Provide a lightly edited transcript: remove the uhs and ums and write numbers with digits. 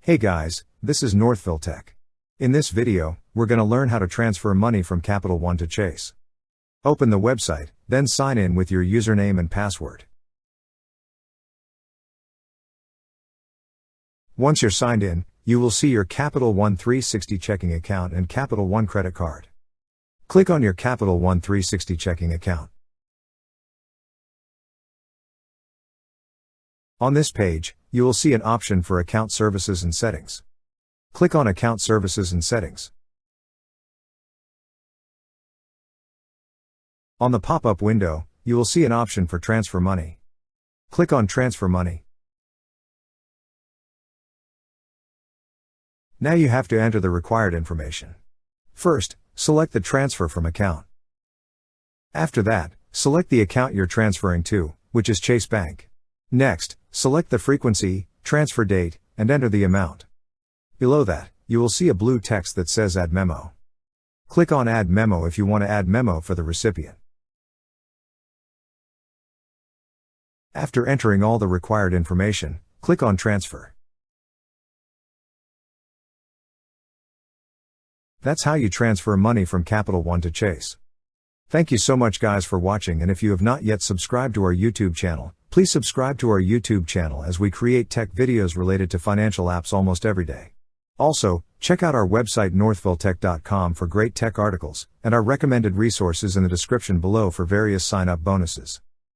Hey guys, this is Northville Tech. In this video, we're going to learn how to transfer money from Capital One to Chase. Open the website, then sign in with your username and password. Once you're signed in, you will see your Capital One 360 checking account and Capital One credit card. Click on your Capital One 360 checking account. On this page, you will see an option for Account Services and Settings. Click on Account Services and Settings. On the pop-up window, you will see an option for Transfer Money. Click on Transfer Money. Now you have to enter the required information. First, select the Transfer from Account. After that, select the account you're transferring to, which is Chase Bank. Next, select the frequency, transfer date, and enter the amount. Below that, you will see a blue text that says Add Memo. Click on Add Memo if you want to add memo for the recipient. After entering all the required information, click on Transfer. That's how you transfer money from Capital One to Chase. Thank you so much guys for watching, and if you have not yet subscribed to our YouTube channel, please subscribe to our YouTube channel as we create tech videos related to financial apps almost every day. Also, check out our website northvilletech.com for great tech articles, and our recommended resources in the description below for various sign-up bonuses.